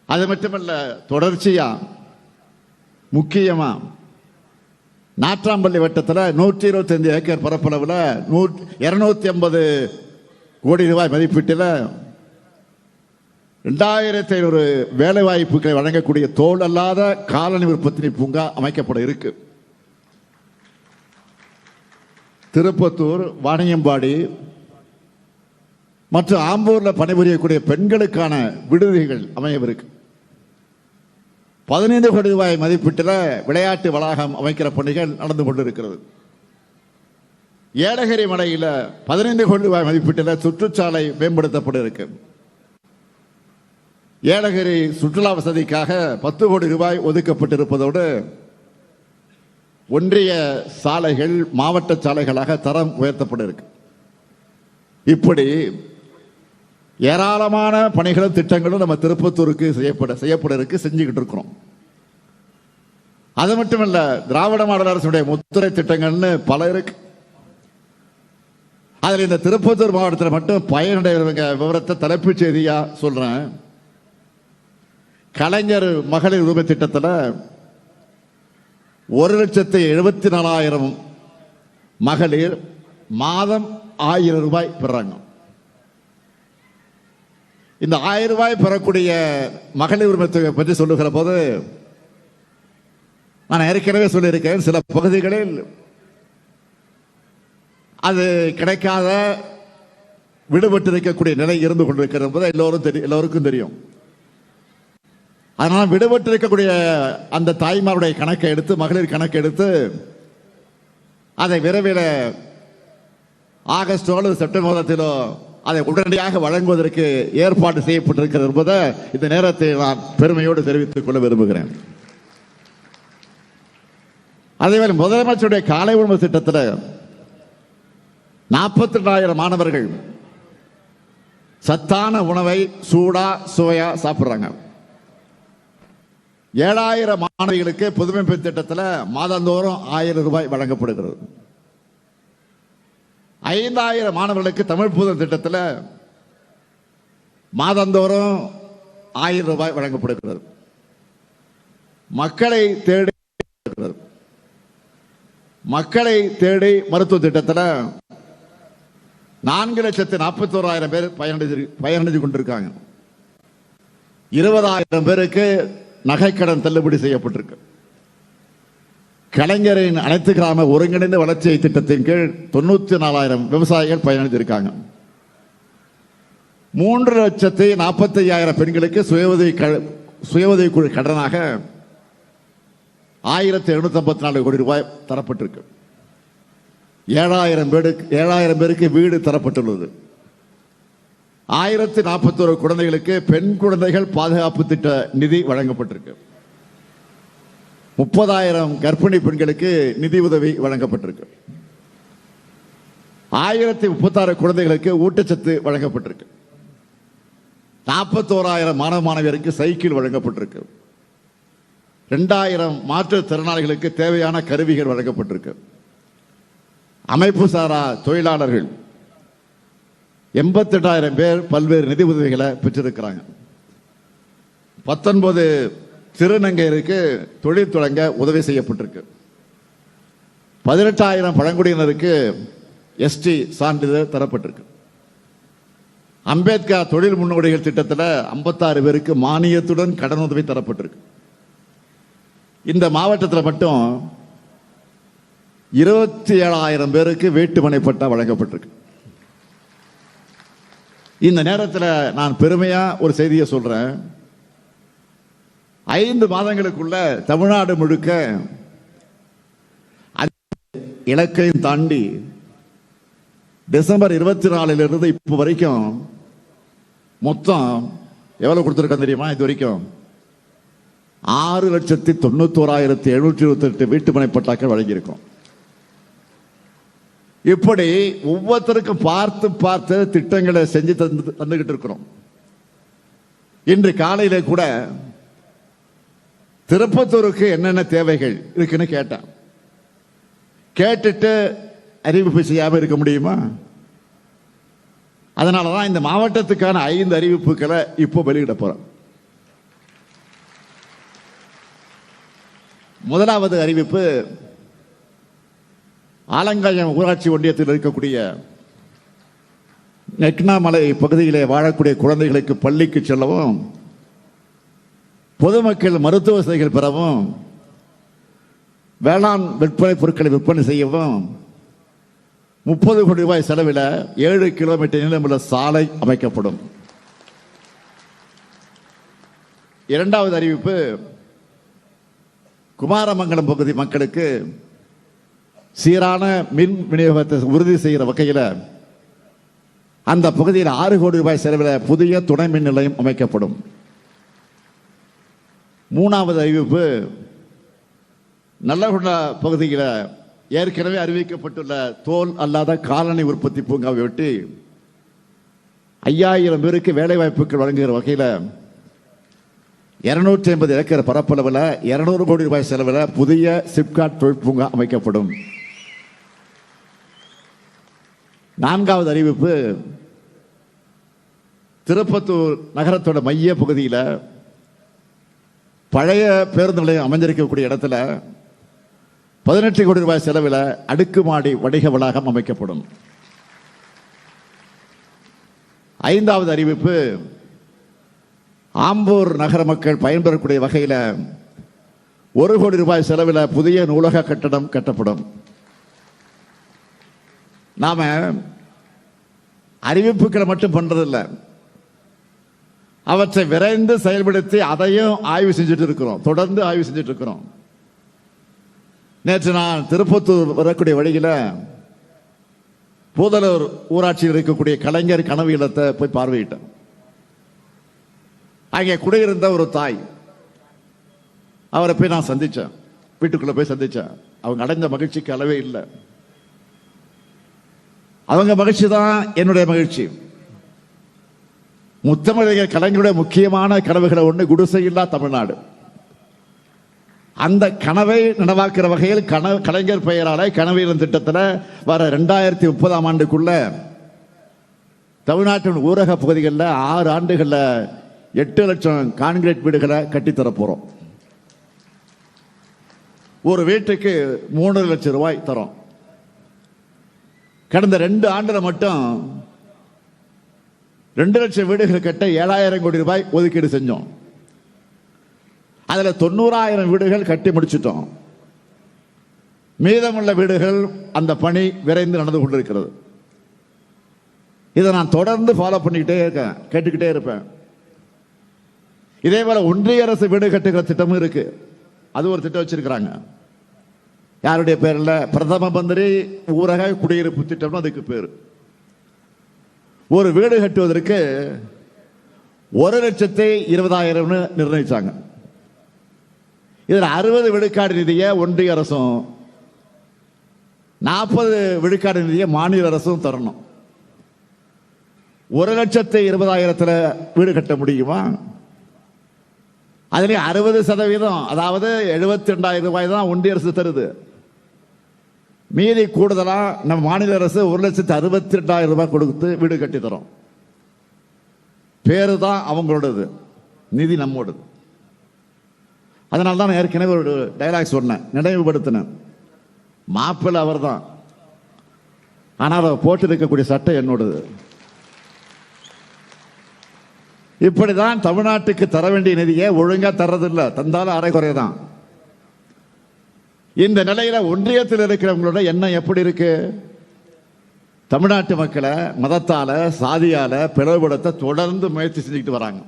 அது மட்டுமல்ல, தொடர்ச்சியா முக்கியமா நாற்றாம்பள்ளி வட்டத்தில் 125 ஏக்கர் பரப்பளவில் 250 கோடி ரூபாய் மதிப்பீட்டில் 2500 வேலை வாய்ப்புகளை வழங்கக்கூடிய தோல் அல்லாத காலணி உற்பத்தி பூங்கா அமைக்கப்பட இருக்கு. திருப்பத்தூர், வாணியம்பாடி மற்றும் ஆம்பூர்ல பணிபுரியக்கூடிய பெண்களுக்கான விடுதிகள் அமையவிருக்கு. 15 கோடி ரூபாய் மதிப்பீட்டில் விளையாட்டு வளாகம் அமைக்கிற பணிகள் நடந்து கொண்டிருக்கிறது. ஏலகிரி மலையில் 15 கோடி ரூபாய் மதிப்பீட்டில் சுற்றுச்சாலை மேம்படுத்தப்பட இருக்கு. ஏலகிரி சுற்றுலா வசதிக்காக 10 கோடி ரூபாய் ஒதுக்கப்பட்டிருப்பதோடு ஒன்றிய சாலைகள் மாவட்ட சாலைகளாக தரம் உயர்த்தப்பட இருக்கு. இப்படி ஏராளமான பணிகளும் திட்டங்களும் நம்ம திருப்பத்தூருக்கு செய்யப்பட இருக்கு, செஞ்சுக்கிட்டு இருக்கிறோம். அது மட்டுமல்ல, திராவிட மாடல் அரசுடைய முத்துரை திட்டங்கள்னு பல இருக்கு. அதில் இந்த திருப்பத்தூர் மாவட்டத்தில் மட்டும் பயனடைகிறவங்க விவரத்தை தலைப்புச் செய்தியா சொல்றேன். கலைஞர் மகளிர் உரிமை திட்டத்தில் 1,74,000 மகளிர் மாதம் 1000 ரூபாய் பெறாங்க. இந்த 1000 ரூபாய் பெறக்கூடிய மகளிர் உரிமை தொகை பற்றி சொல்லுகிற போது நான் ஏற்கனவே சொல்லியிருக்கேன், சில பகுதிகளில் அது கிடைக்காத விடுபட்டு இருக்கக்கூடிய நிலை இருந்து கொண்டிருக்கிறது என்பது எல்லோருக்கும் தெரியும். அதனால் விடுபட்டு இருக்கக்கூடிய அந்த தாய்மாருடைய கணக்கை எடுத்து, மகளிர் கணக்கை எடுத்து அதை விரைவில் ஆகஸ்டோ அல்லது செப்டம்பர் மாதத்திலோ அதை உடனடியாக வழங்குவதற்கு ஏற்பாடு செய்யப்பட்டிருக்கிறது என்பதை இந்த நேரத்தை நான் பெருமையோடு தெரிவித்துக் கொள்ள விரும்புகிறேன். அதேவேளை முதலமைச்சருடைய காலை உணவு திட்டத்தில் 42,000 மாணவர்கள் சத்தான உணவை சூடா சுவையா சாப்பிடுறாங்க. 7,000 மாணவிகளுக்கு புதுமை பெண் திட்டத்தில் மாதந்தோறும் 1000 ரூபாய் வழங்கப்படுகிறது. 5,000 மாணவர்களுக்கு தமிழ் புதன் திட்டத்தில் மாதந்தோறும் 1000 ரூபாய் வழங்கப்படுகிறது. மக்களை தேடி மருத்துவ திட்டத்தில் 4,41,000 பேர் பயனடைந்து கொண்டிருக்காங்க. 20,000 பேருக்கு நகைக்கடன் தள்ளுபடி செய்யப்பட்டிருக்கு. கலைஞரின் அனைத்து கிராம ஒருங்கிணைந்த வளர்ச்சி திட்டத்தின் கீழ் 94,000 விவசாயிகள் பயனடைந்திருக்காங்க. 3,45,000 பெண்களுக்கு சுயஉதவி குழு கடனாக 1,754 கோடி ரூபாய் தரப்பட்டிருக்கு. 7,000 பேருக்கு வீடு தரப்பட்டுள்ளது. 1,041 குழந்தைகளுக்கு பெண் குழந்தைகள் பாதுகாப்பு திட்ட நிதி வழங்கப்பட்டிருக்கு. 30,000 கர்ப்பிணி பெண்களுக்கு நிதி உதவி வழங்கப்பட்டிருக்கு. 1,036 குழந்தைகளுக்கு ஊட்டச்சத்து வழங்கப்பட்டிருக்கு. 41,000 மாணவ மாணவியருக்கு சைக்கிள் வழங்கப்பட்டிருக்கு. 2,000 மாற்றுத்திறனாளிகளுக்கு தேவையான கருவிகள் வழங்கப்பட்டிருக்கு. அமைப்பு சாரா தொழிலாளர்கள் 88,000 பேர் பல்வேறு நிதி உதவிகளை பெற்றிருக்கிறாங்க. 19 திருநங்கையருக்கு தொழில் தொடங்க உதவி செய்யப்பட்டிருக்கு. 18,000 பழங்குடியினருக்கு ST சான்றிதழ் தரப்பட்டிருக்கு. அம்பேத்கர் தொழில் முன்னோடிகள் திட்டத்தில் 56 பேருக்கு மானியத்துடன் கடன் உதவி தரப்பட்டிருக்கு. இந்த மாவட்டத்தில் மட்டும் 27,000 பேருக்கு வீட்டுமனை பட்டா வழங்கப்பட்டிருக்கு. இந்த நேரத்தில் நான் பெருமையா ஒரு செய்தியை சொல்றேன். 5 மாதங்களுக்குள்ள தமிழ்நாடு முழுக்க இலக்கையும் தாண்டி டிசம்பர் 24 இப்போ வரைக்கும் மொத்தம் எவ்வளவு கொடுத்திருக்கோம் தெரியுமா? இது வரைக்கும் 6,91,728 வீட்டுமனை பட்டாக்கள் வழங்கியிருக்கோம். இப்படி ஒவ்வொருத்தருக்கும் பார்த்து பார்த்து திட்டங்களை செஞ்சு தந்துகிட்டு இருக்கிறோம். இன்று காலையில கூட திருப்பத்தூருக்கு என்னென்ன தேவைகள் இருக்குன்னு கேட்டேன். கேட்டுட்டு அறிவிப்பு செய்யாம இருக்க முடியுமா? அதனாலதான் இந்த மாவட்டத்துக்கான 5 அறிவிப்புகளை இப்போ வெளியிட போறோம். முதலாவது அறிவிப்பு, ஆலங்காயம் ஊராட்சி ஒன்றியத்தில் இருக்கக்கூடிய நெக்னாமலை பகுதியிலே வாழக்கூடிய குழந்தைகளுக்கு பள்ளிக்கு செல்லவும், பொதுமக்கள் மருத்துவ வசதிகள் பெறவும், வேளாண் விற்பனை பொருட்களை விற்பனை செய்யவும் 30 கோடி ரூபாய் செலவில் 7 கிலோமீட்டர் நீளமுள்ள சாலை அமைக்கப்படும். இரண்டாவது அறிவிப்பு, குமாரமங்கலம் பகுதி மக்களுக்கு சீரான மின் விநியோகத்தை உறுதி செய்கிற வகையில் அந்த பகுதியில் 6 கோடி ரூபாய் செலவில் புதிய துணை மின் நிலையம் அமைக்கப்படும். மூணாவது அறிவிப்பு, நல்லகுண்டா பகுதியில் ஏற்கனவே அறிவிக்கப்பட்டுள்ள தோல் அல்லாத காலணி உற்பத்தி பூங்காவை ஒட்டி 5000 பேருக்கு வேலை வாய்ப்புகள் வழங்குகிற வகையில் 250 ஏக்கர் பரப்பளவில் 200 கோடி ரூபாய் செலவில் புதிய சிப்காட் தொழிற்பூங்கா அமைக்கப்படும். நான்காவது அறிவிப்பு, திருப்பத்தூர் நகரத்தோட மைய பகுதியில் பழைய பேருந்து நிலையம் அமைஞ்சிருக்கக்கூடிய இடத்துல 18 கோடி ரூபாய் செலவில் அடுக்குமாடி வணிக வளாகம் அமைக்கப்படும். ஐந்தாவது அறிவிப்பு, ஆம்பூர் நகர மக்கள் பயன்பெறக்கூடிய வகையில் 1 கோடி ரூபாய் செலவில் புதிய நூலக கட்டடம் கட்டப்படும். நாம அறிவிப்புகளை மட்டும் பண்றதில்லை, அவற்றை விரைந்து செயல்படுத்தி அதையும் ஆய்வு செஞ்சுட்டு இருக்கிறோம், தொடர்ந்து ஆய்வு செஞ்சுட்டு இருக்கிறோம். நேற்று நான் திருப்பத்தூர் வரக்கூடிய வழியில் பூதலூர் ஊராட்சியில் இருக்கக்கூடிய கலைஞர் கனவு இல்லத்தை போய் பார்வையிட்டேன். அங்கே குடியிருந்த ஒரு தாய், அவரை போய் நான் சந்திச்சேன், வீட்டுக்குள்ள போய் சந்திச்சேன். அவங்க அடைந்த மகிழ்ச்சிக்கு அளவே இல்லை. அவங்க மகிழ்ச்சி தான் என்னுடைய மகிழ்ச்சி. முத்தமிழக கலைஞருடைய முக்கியமான கனவுகளை ஒன்று குடிசையில்லா தமிழ்நாடு. அந்த கனவை நனவாக்குற வகையில் கலைஞர் பெயரால கனவீரன் திட்டத்தில் வர 2030ஆம் ஆண்டுக்குள்ள தமிழ்நாட்டின் ஊரக பகுதிகளில் 6 ஆண்டுகளில் 8 லட்சம் கான்கிரீட் வீடுகளை கட்டித்தர போறோம். ஒரு வீட்டுக்கு 3 லட்சம் ரூபாய் தரோம். கடந்த 2 ஆண்டுல மட்டும் 2 லட்சம் வீடுகள் கட்ட 7000 கோடி ரூபாய் ஒதுக்கீடு செஞ்சோம். அதுல 90000 வீடுகள் கட்டி முடிச்சிட்டோம். மீதமுள்ள வீடுகள் அந்த பணி விரைந்து நடந்து கொண்டிருக்கிறது. இதை நான் தொடர்ந்து ஃபாலோ பண்ணிக்கிட்டே இருக்கேன், கேட்டுக்கிட்டே இருப்பேன். இதே போல ஒன்றிய அரசு வீடு கட்டுகிற திட்டமும் இருக்கு. அது ஒரு திட்டம் வச்சிருக்கிறாங்க. யாருடைய பேர்ல? பிரதம மந்திரி ஊரக குடியிருப்பு திட்டம் அதுக்கு பேரு. ஒரு வீடு கட்டுவதற்கு 1,20,000 நிர்ணயிச்சாங்க. இதுல 60 விழுக்காடு நிதியை ஒன்றிய அரசும் 40 விழுக்காடு நிதியை மாநில அரசும் தரணும். 1,20,000 வீடு கட்ட முடியுமா? அதுல 60%, அதாவது 72,000 ரூபாய் தான் ஒன்றிய அரசு தருது. மீதி கூடுதலா நம்ம மாநில அரசு 1,62,000 ரூபாய் கொடுத்து வீடு கட்டி தரோம். பேரு தான் அவங்களோடது, நிதி நம்மோடது. அதனால தான் ஏற்கனவே ஒரு டைலாக் சொன்னேன், நினைவுபடுத்தினேன். மாப்பிள்ளை அவர் தான், ஆனால் அவர் போட்டு இருக்கக்கூடிய சட்டை என்னோடது. இப்படிதான் தமிழ்நாட்டுக்கு தர வேண்டிய நிதியை ஒழுங்கா தர்றதில்லை, தந்தாலும் அரைக்குறைதான். இந்த நிலையில ஒன்றியத்தில் இருக்கிறவங்களோட எண்ணம் எப்படி இருக்கு? தமிழ்நாட்டு மக்களை மதத்தால சாதியால பிளவுபடுத்த தொடர்ந்து முயற்சி செஞ்சுக்கிட்டு வராங்க.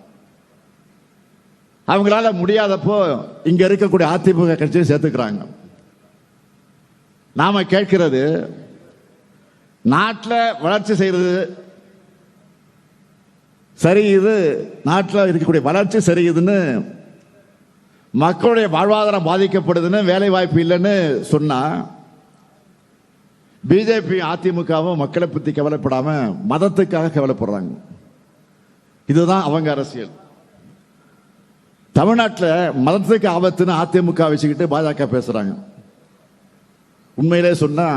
அவங்களால முடியாதப்போ இங்க இருக்கக்கூடிய அதிமுக கட்சியை சேர்த்துக்கிறாங்க. நாம கேட்கிறது, நாட்டில் வளர்ச்சி செய்யறது சரியுது, நாட்டில் இருக்கக்கூடிய வளர்ச்சி சரியுதுன்னு, மக்களுடைய வாழ்வாதாரம் பாதிக்கப்படுதுன்னு, வேலை வாய்ப்பு இல்லைன்னு சொன்னா பிஜேபி அதிமுகவும் மக்களை பற்றி கவலைப்படாம மதத்துக்காக கவலைப்படுறாங்க. இதுதான் அவங்க அரசியல். தமிழ்நாட்டில் மதத்துக்கு ஆபத்துன்னு அதிமுக வச்சுக்கிட்டு பாஜக பேசுறாங்க. உண்மையிலே சொன்னா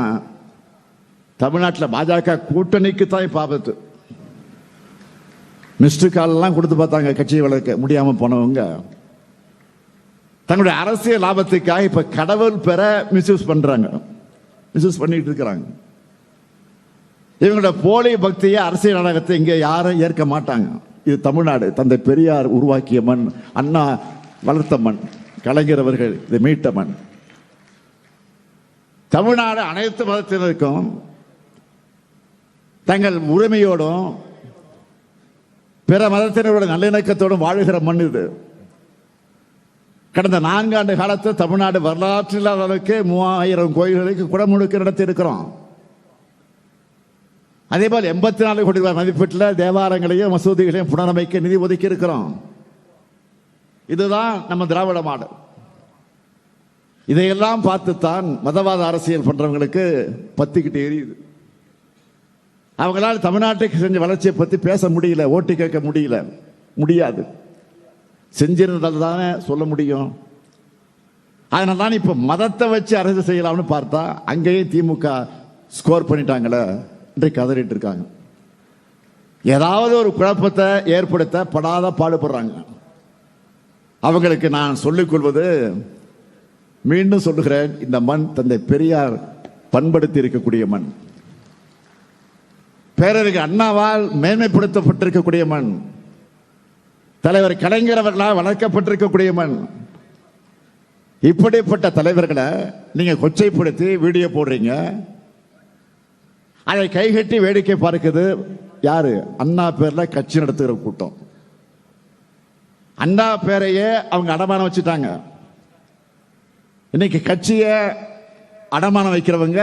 தமிழ்நாட்டில் பாஜக கூட்டணிக்கு தான் இப்ப ஆபத்து. மிஸ்டு கால் எல்லாம் கொடுத்து பார்த்தாங்க கட்சியை வளர்க்க முடியாம போனவங்க. தங்களுடைய அரசியல் லாபத்துக்காக இப்ப கடவுள் பெற மிஸ்யூஸ் பண்றாங்க, மிஸ்யூஸ் பண்ணிட்டு இருக்கிறாங்க. இவங்களோட போலி பக்தியை, அரசியல் நாடகத்தை இங்க யாரும் ஏற்க மாட்டாங்க. இது தமிழ்நாடு, தந்தை பெரியார் உருவாக்கிய மண், அண்ணா வளர்த்த மண், கலைஞர் அவர்கள் இதை மீட்ட மண். தமிழ்நாடு அனைத்து மதத்தினருக்கும் தங்கள் உரிமையோடும் பிற மதத்தினரோட நல்லிணக்கத்தோடும் வாழுகிற மண் இது. கடந்த 4 ஆண்டு காலத்தில் தமிழ்நாடு வரலாற்று இல்லாத அளவுக்கு 3000 கோயில்களுக்கு குடமுழுக்கு நடத்தி இருக்கிறோம். அதே போல் 84 கோடி ரூபாய் மதிப்பீட்டில் தேவாலயங்களையும் மசூதிகளையும் புனரமைக்க நிதி ஒதுக்கி இருக்கிறோம். இதுதான் நம்ம திராவிட மாடல். இதையெல்லாம் பார்த்துத்தான் மதவாத அரசியல் பண்றவங்களுக்கு பத்திக்கிட்டு எரியுது. அவங்களால் தமிழ்நாட்டுக்கு செஞ்ச வளர்ச்சியை பத்தி பேச முடியல, ஓட்டு கேட்க முடியாது. செஞ்சிருந்தால் தானே சொல்ல முடியும். அதனால தான் இப்ப மதத்தை வச்சு அரசு செய்யலாம்னு பார்த்தா அங்கேயே திமுக ஸ்கோர் பண்ணிட்டாங்களே என்று கதறிட்டு இருக்காங்க. ஏதாவது ஒரு குழப்பத்தை ஏற்படுத்த படாத பாடுபடுறாங்க. அவங்களுக்கு நான் சொல்லிக் கொள்வது, மீண்டும் சொல்லுகிறேன், இந்த மண் தந்தை பெரியார் பண்படுத்தி இருக்கக்கூடிய மண், பேரறிஞர் அண்ணாவால் மேன்மைப்படுத்தப்பட்டிருக்கக்கூடிய மண், தலைவர் கலைஞர் அவர்களால் வளர்க்கப்பட்டிருக்கக்கூடிய மண். இப்படிப்பட்ட தலைவர்களை நீங்க கொச்சைப்படுத்தி வீடியோ போடுறீங்க. அதை கைகட்டி வேடிக்கை பார்க்குது யாரு? அண்ணா பேர்ல கட்சி நடத்துகிற கூட்டம். அண்ணா பேரையே அவங்க அடமானம் வச்சுட்டாங்க. இன்னைக்கு கட்சியை அடமானம் வைக்கிறவங்க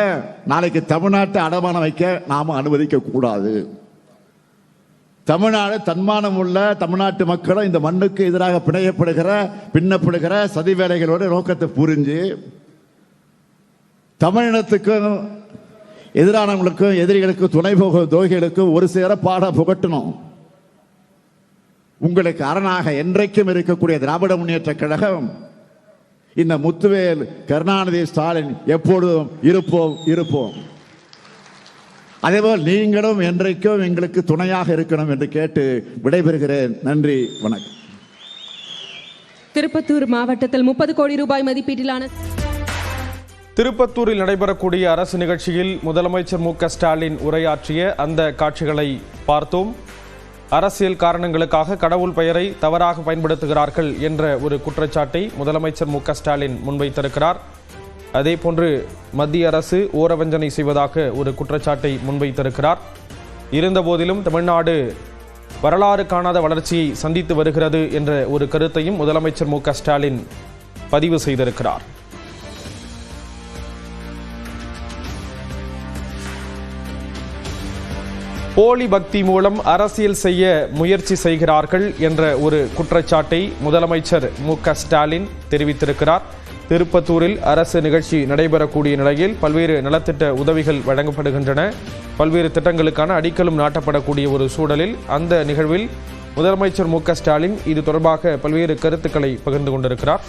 நாளைக்கு தமிழ்நாட்டை அடமானம் வைக்க நாம அனுமதிக்க கூடாது. தமிழ்நாடு தன்மானம் உள்ள தமிழ்நாட்டு மக்களும் இந்த மண்ணுக்கு எதிராக பின்னப்படுகிற சதி வேலைகளோட நோக்கத்தை புரிஞ்சு தமிழினத்துக்கும் எதிரானவங்களுக்கும் எதிரிகளுக்கும் துணை போக துரோகிகளுக்கும் ஒரு சேர பாட புகட்டணும். உங்களுக்கு அரணாக என்றைக்கும் இருக்கக்கூடிய திராவிட முன்னேற்ற கழகம், இந்த முத்துவேல், கருணாநிதி, ஸ்டாலின் எப்பொழுதும் இருப்போம். அதேபோல் நீங்களும் என்றைக்கும் எங்களுக்கு துணையாக இருக்கணும் என்று கேட்டு விடைபெறுகிறேன். நன்றி, வணக்கம். திருப்பத்தூர் மாவட்டத்தில் 30 கோடி ரூபாய் மதிப்பீட்டிலான திருப்பத்தூரில் நடைபெறக்கூடிய அரசு நிகழ்ச்சியில் முதலமைச்சர் மு.க.ஸ்டாலின் உரையாற்றிய அந்த காட்சிகளை பார்த்தோம். அரசியல் காரணங்களுக்காக கடவுள் பெயரை தவறாக பயன்படுத்துகிறார்கள் என்ற ஒரு குற்றச்சாட்டை முதலமைச்சர் மு.க.ஸ்டாலின் முன்வைத்திருக்கிறார். அதே போன்று மத்திய அரசு ஓரவஞ்சனை செய்வதாக ஒரு குற்றச்சாட்டை முன்வைத்திருக்கிறார். இருந்தபோதிலும் தமிழ்நாடு வரலாறு காணாத வளர்ச்சியை சந்தித்து வருகிறது என்ற ஒரு கருத்தையும் முதலமைச்சர் மு.க.ஸ்டாலின் பதிவு செய்திருக்கிறார். போலி பக்தி மூலம் அரசியல் செய்ய முயற்சி செய்கிறார்கள் என்ற ஒரு குற்றச்சாட்டை முதலமைச்சர் மு.க.ஸ்டாலின் தெரிவித்திருக்கிறார். திருப்பத்தூரில் அரசு நிகழ்ச்சி நடைபெறக்கூடிய நிலையில் பல்வேறு நலத்திட்ட உதவிகள் வழங்கப்படுகின்றன. பல்வேறு திட்டங்களுக்கான அடிக்கலும் நாட்டப்படக்கூடிய ஒரு சூழலில் அந்த நிகழ்வில் முதலமைச்சர் மு.க.ஸ்டாலின் இது தொடர்பாக பல்வேறு கருத்துக்களை பகிர்ந்து கொண்டிருக்கிறார்.